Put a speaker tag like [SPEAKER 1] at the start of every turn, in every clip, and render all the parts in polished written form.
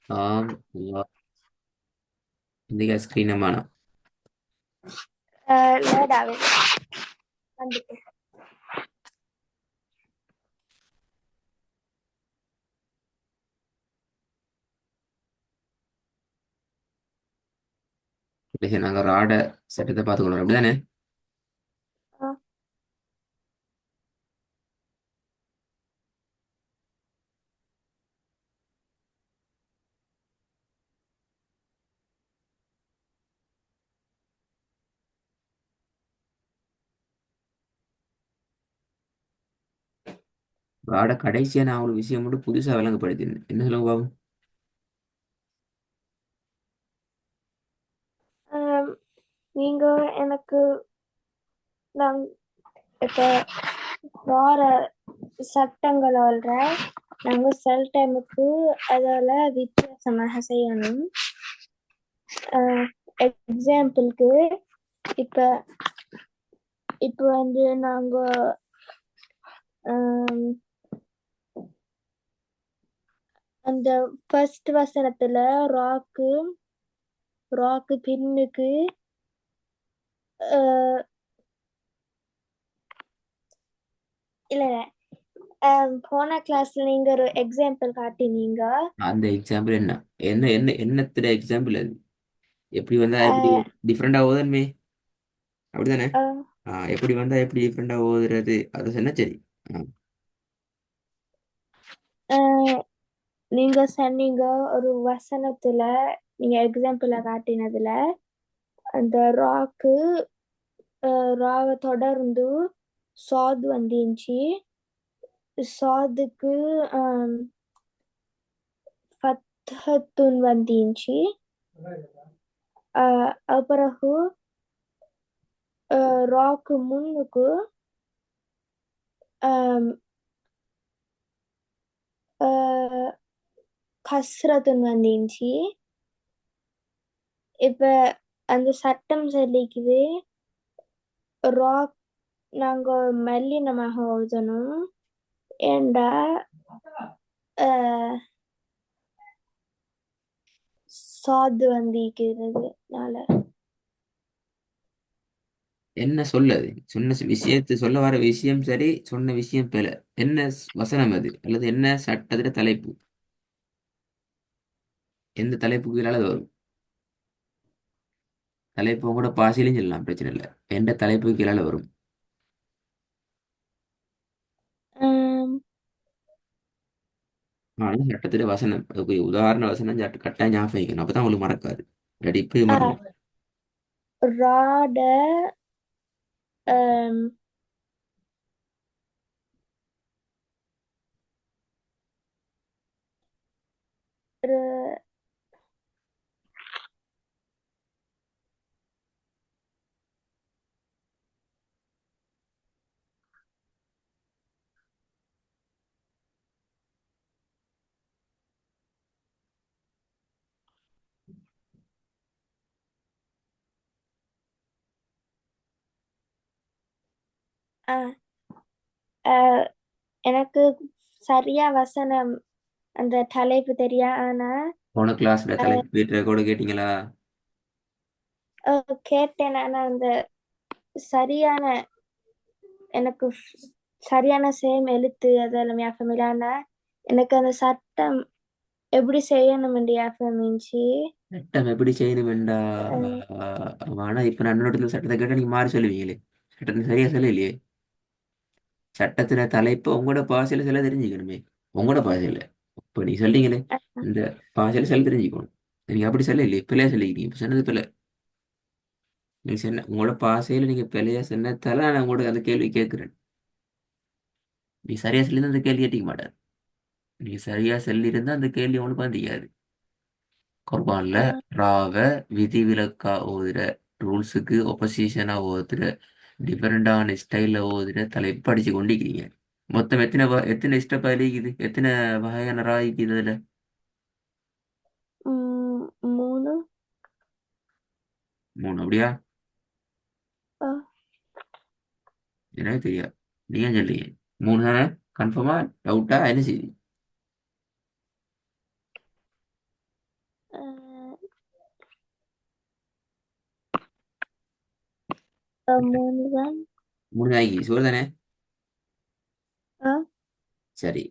[SPEAKER 1] ஆம். இந்த ஸ்கிரீன் அம்மானா
[SPEAKER 2] லோட் ஆகுது வந்துட்டு.
[SPEAKER 1] நாங்கள் ஒரு ஆடை சட்டத்தை பார்த்துக்கொள்றோம் அப்படிதானே?
[SPEAKER 2] ஆ,
[SPEAKER 1] ஒரு ஆடை கடைசியா நான் ஒரு விஷயம் மட்டும் புதுசா விளங்கப்படுத்தினேன். என்ன சொல்லுங்க பாபு?
[SPEAKER 2] ஆம், நீங்க எனக்கு நான் இப்ப வார சட்டங்களோட நாங்க சில டைமுக்கு அதோட வித்தியாசமாக செய்யணும். எக்ஸாம்பிளுக்கு இப்ப இப்ப வந்து நாங்க ஆம், அந்த ஃபர்ஸ்ட் வசனத்துல ராக்கு ராக்கு பின்னுக்கு அஹ், இல்ல போன கிளாஸ்ல நீங்க ஒரு எக்ஸாம்பிள் காட்டினீங்க.
[SPEAKER 1] அந்த எக்ஸாம்பிள் என்ன? என்னத்துல எக்ஸாம்பிள் அது? எப்படி வந்தா எப்படி
[SPEAKER 2] அஹ்,
[SPEAKER 1] டிஃப்ரெண்டா ஓதன்மே? அப்படிதானே?
[SPEAKER 2] அஹ்,
[SPEAKER 1] எப்படி வந்தா எப்படி டிஃப்ரெண்டா ஓதுறது அது சொன்னா சரி. ஆ,
[SPEAKER 2] அஹ், நீங்க சொன்னீங்க ஒரு வசனத்துல நீங்க எக்ஸாம்பிள காட்டினதுல அந்த ராக்கு ராவ தொடர்ந்து சாத் வந்துச்சு. சாதுக்கு ஃபத்ஹத்துன் வந்துச்சு. அப்புறகு ராக்கு முன்னுக்கு ஆம், அஹ், கஸ்ரத்துன் வந்துச்சு. இப்ப அந்த சட்டம் சொல்லிக்குது ராக் நாங்க மெல்லினமாக ஓதணும். ஏண்டா அஹ், சாது வந்திக்கிறதுனால.
[SPEAKER 1] என்ன சொல்லது சொன்ன விஷயத்தை சொல்ல வர விஷயம் சரி, சொன்ன விஷயம் பிழை. என்ன வசனம் அது அல்லது என்ன சட்டத்துல தலைப்பு? எந்த தலைப்புக்கு கீழால அது வரும்? தலைப்பு கூட பாசிலையும் சொல்லலாம், பிரச்சனை இல்லை. எந்த தலைப்புக்கு கீழால வரும்?
[SPEAKER 2] ஆம்,
[SPEAKER 1] ஆனா சட்டத்துல வசனம், அதுக்கு உதாரண வசனம் கட்டாயம் ஞாபகம் வைக்கணும், அப்பதான் உங்களுக்கு மறக்காது. இல்லாட்டி இப்பயும்
[SPEAKER 2] அஹ்,
[SPEAKER 1] மறந்துடும்.
[SPEAKER 2] ராட ஆம், ர- அஹ், அஹ், எனக்கு சரியா வசனம் அந்த தலைப்பு தெரியா. ஆனா
[SPEAKER 1] போன கிளாஸ்ல தலைப்பு வீட்டு கூட கேட்டீங்களா?
[SPEAKER 2] கேட்டேன். ஆனா அந்த சரியான எனக்கு சரியான சேம் எழுத்து அதெல்லாம் ஞாபகம் இல்லை. ஆனா எனக்கு அந்த சட்டம் எப்படி செய்யணும் ஞாபகம் இருந்துச்சு.
[SPEAKER 1] சட்டம் எப்படி செய்யணும் வேண்டா? ஆனா இப்ப நான் இடத்துல சட்டத்தை கேட்டா நீங்க மாறி சொல்லுவீங்களே. சட்டத்தை சரியா சொல்லலையே. சட்டத்துல தலைப்பு உங்களோட பாஷையில சொல்ல தெரிஞ்சுக்கணுமே. உங்களோட பாஷையில இப்ப நீ சொல்றீங்களே, இந்த பாஷையில சொல்ல தெரிஞ்சுக்கணும். நீங்க அப்படி சொல்லலையே, பிள்ளையா சொல்லிக்கிறீங்க. இப்ப சொன்னது பிள்ளை. நீங்க சொன்ன உங்களோட பாஷையில நீங்க பிள்ளையா சொன்னதால நான் உங்களோட அந்த கேள்வி கேட்கிறேன். நீ சரியா சொல்லியிருந்தா அந்த கேள்வி கேட்டிக்க மாட்டேன். நீங்க சரியா சொல்லியிருந்தா அந்த கேள்வி உங்களுக்கு வந்திக்காது. குர்பான்ல
[SPEAKER 2] அஹ்,
[SPEAKER 1] ராவ விதிவிலக்கா ஓதுற, ரூல்ஸுக்கு ஒப்போசிஷனா ஓதுற, டிஃபரெண்டான ஸ்டைல்ல ஓதுற தலைப்பு படிச்சு கொண்டிருக்கிறீங்க. மொத்தம் எத்தனை ஸ்டெப் இருக்குது, எத்தனை வகையான ரா இருக்குது அதுல?
[SPEAKER 2] உம், 3.
[SPEAKER 1] மூணு அப்படியா?
[SPEAKER 2] அஹ்,
[SPEAKER 1] எனக்கு தெரியாது. நீங்க சொல்றீங்க மூணு தானே? கன்ஃபார்மா? டவுட்டா? என்ன செய்யுது?
[SPEAKER 2] மூணு தான்.
[SPEAKER 1] மூணு நாளைக்கு சோறு தானே?
[SPEAKER 2] ஆ,
[SPEAKER 1] சரி.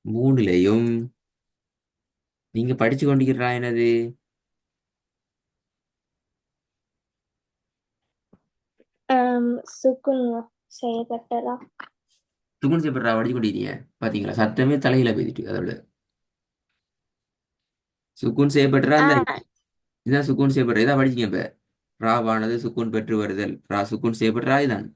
[SPEAKER 1] மூணுலயும் நீங்க படிச்சு கொண்டிருக்கிறா என்னது?
[SPEAKER 2] சுக்குன் செய்யப்பட்டதா?
[SPEAKER 1] சுகுன் செய்யப்படுறா படிச்சு கொண்டிருக்கீங்க. பாத்தீங்களா, சத்தமே தலையில போயிட்டு அதோட சுக்குன் செய்யப்படுறா
[SPEAKER 2] ஆ,
[SPEAKER 1] அந்த இதான் சுக்குன் செய்யப்படுற இதான் படிச்சீங்க இப்ப. ராவானது சுக்குன் பெற்று வருதல், ரா சுக்குன் செய்யப்படுறா இதான்.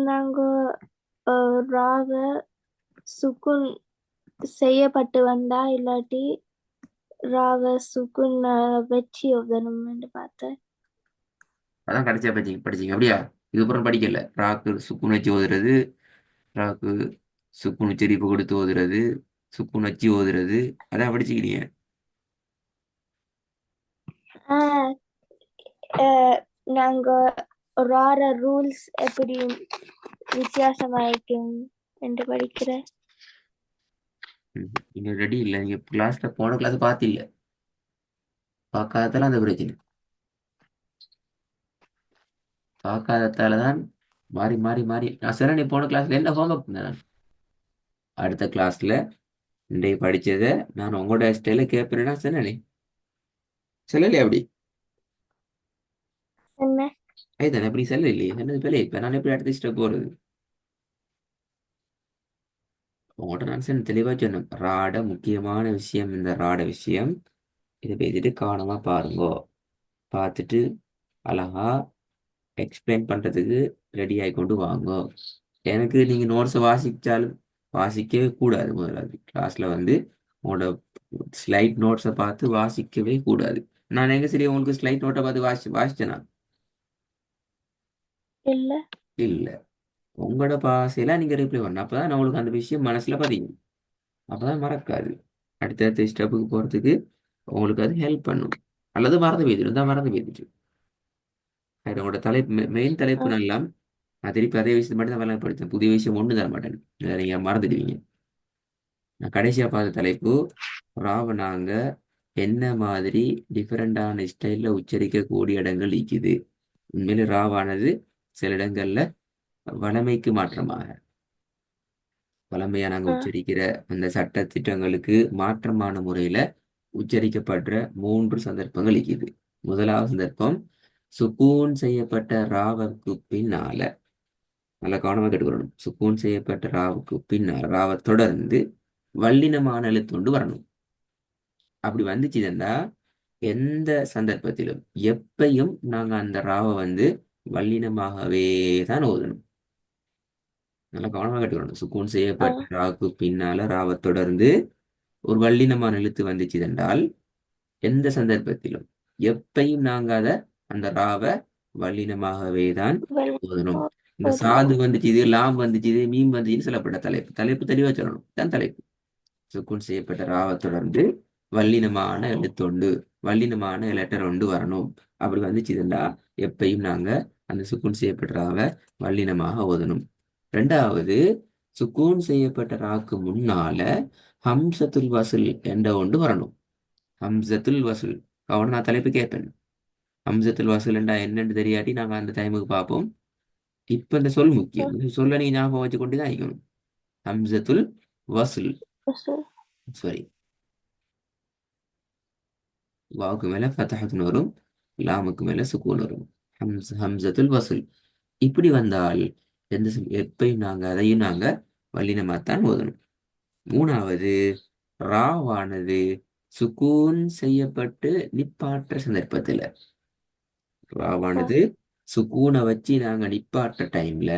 [SPEAKER 2] நாங்க ராக சுக்குன் செய்யப்பட்டு வந்தா இல்லாட்டி ராக சுக்குன் வச்சு எழுதணும்னு பார்த்தேன்.
[SPEAKER 1] அதான் கடைசியா படிச்சீங்க படிச்சீங்க அப்படியா? இதுக்கப்புறம் படிக்கல. ராக்கு சுக்குன் வச்சு ஓதுறது, ராக்கு சுக்குன் உச்சரிப்பு கொடுத்து ஓதுறது, சுக்குன் வச்சு ஓதுறது, அதான் படிச்சுக்கிறீங்க.
[SPEAKER 2] ஆ, நாங்க ரார ரூல்ஸ் எப்படி வித்தியாசமாயிருக்கும் என்று படிக்கிறேன்.
[SPEAKER 1] நீங்க ரெடி இல்லை, நீங்க கிளாஸ்ல போன கிளாஸ் பார்த்தில்ல. பார்க்காததால அந்த பிரச்சனை. பார்க்காததால தான் மாறி மாறி மாறி நான் சொன்னேன். நீ போன கிளாஸ்ல என்ன ஹோம்ஒர்க் நான் அடுத்த கிளாஸ்ல இன்றைக்கு படிச்சதை நான் உங்களோட ஸ்டைல கேட்பேன்னா சொன்னேனே. சொல்லலையே அப்படி?
[SPEAKER 2] என்ன?
[SPEAKER 1] அதுதானே அப்படி சொல்லலையே, சொன்னது பிள்ளை. இப்ப நான் எப்படி அடுத்த ஸ்டெப் போறது? உங்கள்கிட்ட நான் சொன்ன தெளிவா சொன்னேன். ராட முக்கியமான விஷயம், இந்த ராட விஷயம் இதை பேசிட்டு கவனமா பாருங்கோ. பார்த்துட்டு அழகா எக்ஸ்பிளைன் பண்றதுக்கு ரெடி ஆகி கொண்டு வாங்கோ. எனக்கு நீங்க நோட்ஸை வாசிச்சாலும் வாசிக்கவே கூடாது. முதலாவது கிளாஸ்ல வந்து உங்களோட ஸ்லைட் நோட்ஸை பார்த்து வாசிக்கவே கூடாது. நான் எங்க சரி உங்களுக்கு ஸ்லைட் நோட்டை பார்த்து வாசிச்சேனா?
[SPEAKER 2] இல்ல.
[SPEAKER 1] இல்ல. உங்களோட பாசையெல்லாம் நீங்க ரிப்ளை பண்ணணும். அப்பதான் நான் உங்களுக்கு அந்த விஷயம் மனசுல பதியும். அப்பதான் மறக்காது. அடுத்தடுத்த ஸ்டெப்புக்கு போறதுக்கு உங்களுக்கு அது ஹெல்ப் பண்ணும். அல்லது மறந்து போயிடும், தான் மறந்து போயிடுச்சு. அது உங்களோட தலைப்பு மெயின்
[SPEAKER 2] ஆ,
[SPEAKER 1] தலைப்பு நல்லா. நான் திருப்பி அதே விஷயத்தை மட்டும் தான் விளங்கப்படுத்தேன். புதிய விஷயம் ஒன்று தர மாட்டேன். இதை நீங்க மறந்துடுவீங்க. நான் கடைசியா பார்த்த தலைப்பு ராவணாங்க என்ன மாதிரி டிஃபரெண்டான ஸ்டைல்ல உச்சரிக்கக்கூடிய இடங்கள் இருக்குது. உண்மையிலே ராவானது சில இடங்கள்ல வளமைக்கு மாற்றமாக வளமையா நாங்க
[SPEAKER 2] ஆ,
[SPEAKER 1] உச்சரிக்கிற அந்த சட்ட திட்டங்களுக்கு மாற்றமான முறையில உச்சரிக்கப்படுற மூன்று சந்தர்ப்பங்கள் இருக்குது. முதலாவது சந்தர்ப்பம் சுக்கூன் செய்யப்பட்ட ராவுக்கு பின்னால, நல்ல கவனமா கேட்டுக்கணும். சுக்கூன் செய்யப்பட்ட ராவுக்கு பின்னால ராவை தொடர்ந்து வல்லினமான எழுத்தொண்டு வரணும். அப்படி வந்துச்சுன்னா எந்த சந்தர்ப்பத்திலும் எப்பையும் நாங்க அந்த ராவை வந்து வல்லினமாகவே தான் ஓதணும். நல்லா கவனமாக கேட்டுக்கணும். சுக்கூன்
[SPEAKER 2] ஆ,
[SPEAKER 1] செய்யப்பட்ட ராவுக்கு பின்னால ராவை தொடர்ந்து ஒரு வல்லினமான எழுத்து வந்துச்சு என்றால் எந்த சந்தர்ப்பத்திலும் எப்பையும் நாங்க அதை அந்த ராவை வல்லினமாகவே தான்
[SPEAKER 2] வெள்
[SPEAKER 1] ஓதணும்.
[SPEAKER 2] ஓ-
[SPEAKER 1] இந்த
[SPEAKER 2] ஓதணும்.
[SPEAKER 1] சாது வந்துச்சு, இது லாம் வந்துச்சு, இது மீம் வந்துச்சுன்னு சொல்லப்பட்ட தலைப்பு தலைப்பு தெளிவா சொல்லணும். தான் தலைப்பு. சுக்குன் செய்யப்பட்ட ராவை தொடர்ந்து வல்லினமான எழுத்தொண்டு, வல்லினமான லெட்டர் ஒன்று வரணும். அப்படி வந்துச்சுதுண்டா எப்பையும் நாங்க அந்த சுக்குன் செய்யப்பட்ட ராவை வல்லினமாக ஓதணும். ரெண்டாவது, சுக்கூன் செய்யப்பட்ட ராக்கு முன்னால ஹம்சத்துல் வசுல் என்ற ஒன்று வரணும். ஹம்சத்துல் வசுல். கவனம், நான் தலைப்பு கேட்பேன். ஹம்சத்துல் வசுல் என்றா என்னன்னு தெரியாட்டி நாங்க அந்த டைமுக்கு பார்ப்போம். இப்ப இந்த சொல்
[SPEAKER 2] ஆ,
[SPEAKER 1] முக்கியம். இந்த சொல்ல நீங்க ஞாபகம் வச்சு கொண்டு தான் இருக்கணும். ஹம்சத்துல் வசுல்.
[SPEAKER 2] வசூல்.
[SPEAKER 1] சாரி, வாவுக்கு மேல ஃபதஹத்துன்னு வரும், லாமுக்கு மேல சுக்கூன் வரும். ஹம்சத்துல் வசுல். இப்படி வந்தால் எப்பயும் நாங்க அதையும் நாங்க வல்லினமாத்தான் ஓதணும். மூணாவது, ராவானது சுக்கூன் செய்யப்பட்டு நிப்பாற்ற சந்தர்ப்பத்துல,
[SPEAKER 2] ஆ,
[SPEAKER 1] ராவானது சுக்கூனை வச்சு நாங்க நிப்பாட்ட டைம்ல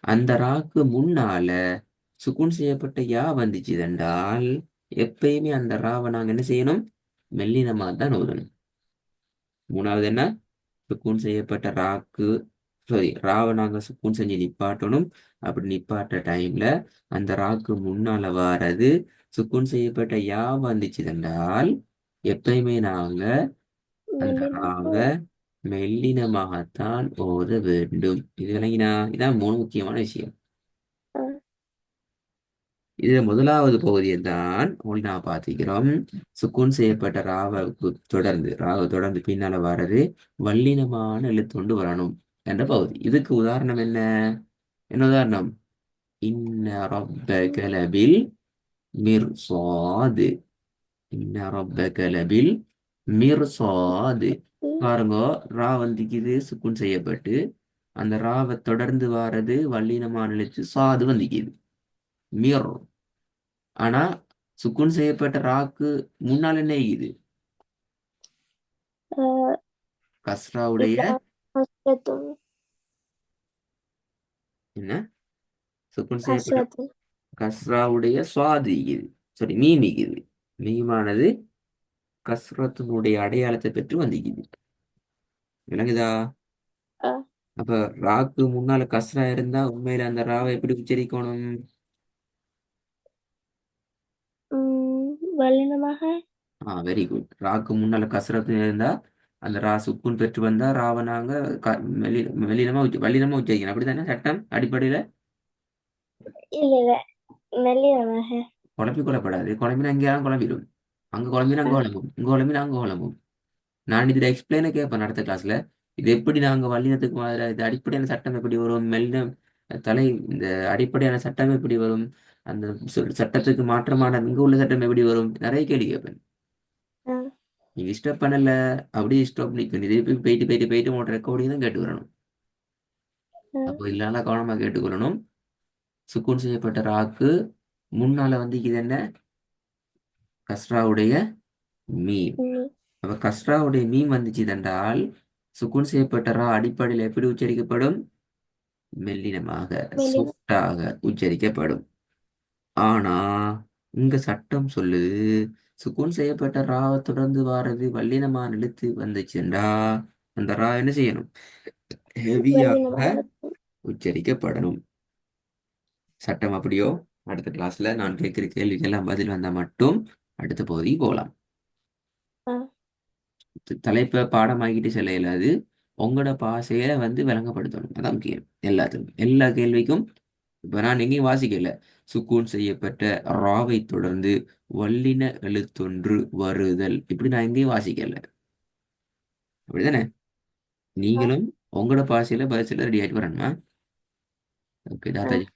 [SPEAKER 1] அந்த ராக்கு முன்னால சுக்கூன் செய்யப்பட்ட யா வந்துச்சு என்றால் எப்பயுமே அந்த ராவை நாங்க என்ன செய்யணும்? மெல்லினமா தான் ஓதணும். மூணாவது என்ன? சுக்கூன் செய்யப்பட்ட ராக்கு, சாரி, ராவை நாங்க சுக்கூன் செஞ்சு நிப்பாட்டணும். அப்படி நிப்பாட்ட டைம்ல அந்த ராக்கு முன்னால வாரது சுக்கூன் செய்யப்பட்ட யா வந்துச்சு என்றால் எப்பயுமே நாங்க அந்த
[SPEAKER 2] மெல்லினமா.
[SPEAKER 1] ராவை மெல்லினமாகத்தான் ஓத வேண்டும். இது விளங்கினா? இதான் மூணு முக்கியமான விஷயம்.
[SPEAKER 2] ஆ,
[SPEAKER 1] இதுல முதலாவது பகுதியை தான் நான் பார்த்திக்கிறோம். சுக்கூன் செய்யப்பட்ட ராவுக்கு தொடர்ந்து பின்னால வர்றது வல்லினமான எழுத்தொண்டு வரணும் என்ற பகுதி. இதுக்கு உதாரணம் என்ன? என்ன உதாரணம்? இன்ன ரப்பக லபில் மிர்சாது. இன்ன ரப்பக லபில் மிர்சாது. பாருங்க, ரா வந்திக்குது சுக்குன் செய்யப்பட்டு, அந்த ராவை தொடர்ந்து வாரது வல்லினமான எழுத்து சாது வந்திக்குது. மிர். ஆனா சுக்குன் செய்யப்பட்ட ராக்கு முன்னால் என்ன இருக்குது?
[SPEAKER 2] அஹ்
[SPEAKER 1] கஸ்ராவுடைய
[SPEAKER 2] இல்ல ஹஸ்ரத்துன்
[SPEAKER 1] என்ன? சுக்குன் செய்யப்பட்ட
[SPEAKER 2] ஹஸ்ரத்துன்
[SPEAKER 1] கஸ்ராவுடைய சுவாது இருக்குது. சாரி, மீம் இருக்குது. மீமானது கஸ்ரத்தினுடைய அடையாளத்தை பெற்று வந்திக்குது. விளங்குதா?
[SPEAKER 2] அஹ்
[SPEAKER 1] அப்ப ராக்கு முன்னால கஸ்ரா இருந்தா உண்மையில அந்த ராவை எப்படி உச்சரிக்கணும்?
[SPEAKER 2] வல்லினமாக
[SPEAKER 1] வெரி குட். ராக்கு முன்னால கஸ்ரத்து இருந்தா அந்த ரா சுக்குன் பெற்று வந்தா ராவை நாங்க வல்லினமா உச்சரிக்கணும். அப்படித்தானே சட்டம் அடிப்படையில?
[SPEAKER 2] இல்ல இல்ல மெல்லினமாக.
[SPEAKER 1] குழப்பப்படாது. குழம்பினா எங்கேயாலும் குழம்பிடும். அங்க குழம்பினா அங்க
[SPEAKER 2] அஹ்
[SPEAKER 1] குழம்பும், இங்க குழம்பினா அங்க குழம்பும். நான் இதுல எக்ஸ்பிளைன கேட்பேன் அடுத்த கிளாஸ்ல. இது எப்படி நாங்க வல்லினத்துக்கு மாதிரி இது அடிப்படையான சட்டம் எப்படி வரும்? மெல்லினம் தலை இந்த அடிப்படையான சட்டம் எப்படி வரும்? அந்த சட்டத்துக்கு மாற்றமான இங்க உள்ள சட்டம் எப்படி வரும்? நிறைய கேள்வி கேட்பேன்.
[SPEAKER 2] அஹ்
[SPEAKER 1] நீங்க ஸ்டாப் பண்ணல, அப்படியே ஸ்டாப் நிற்கும். இதே போய் போயிட்டு போயிட்டு போயிட்டு உங்களோட ரெக்கார்டிங் தான் கேட்டு வரணும்.
[SPEAKER 2] அஹ்
[SPEAKER 1] அப்போ இல்லைன்னா கவனமா கேட்டுக்கொள்ளணும். சுக்கூன் செய்யப்பட்ட ராக்கு முன்னால வந்து இது என்ன? கஸ்ராவுடைய மீம்.
[SPEAKER 2] உம்
[SPEAKER 1] அப்ப கஸ்ராவுடைய மீம் வந்துச்சு என்றால் சுக்கூன் செய்யப்பட்ட ரா அடிப்படையில் எப்படி உச்சரிக்கப்படும்? மெல்லினமாக,
[SPEAKER 2] மெல்லின
[SPEAKER 1] சொட்டாக உச்சரிக்கப்படும். ஆனா இங்க சட்டம் சொல்லுது, சுக்கூன் செய்யப்பட்ட ராவை தொடர்ந்து வாரது வல்லினமான எழுத்து வந்துச்சுண்டா அந்த ரா என்ன செய்யணும்? ஹெவியாக
[SPEAKER 2] வல்லினமாக.
[SPEAKER 1] உச்சரிக்கப்படணும். சட்டம் அப்படியோ? அடுத்த கிளாஸ்ல நான் கேட்கிற கேள்விக்கெல்லாம் பதில் வந்தா மட்டும் அடுத்த பகுதி போகலாம்.
[SPEAKER 2] அஹ்
[SPEAKER 1] தலைப்பை பாடமாக்கிட்டு செல்ல இயலாது. உங்களோட பாசையில வந்து விளங்கப்படுத்தணும். அதான் முக்கியம். எல்லாத்துக்கும் எல்லா கேள்விக்கும். இப்ப நான் எங்கேயும் வாசிக்கல. சுக்கூன் செய்யப்பட்ட ராவை தொடர்ந்து வல்லின எழுத்தொன்று வருதல், இப்படி நான் எங்கேயும் வாசிக்கல. அப்படிதானே?
[SPEAKER 2] அஹ்
[SPEAKER 1] நீங்களும் உங்களோட பாசையில பதில் ரெடி ஆயிட்டு வரணுமா? ஓகே,
[SPEAKER 2] அஹ்
[SPEAKER 1] தாத்தாஜி.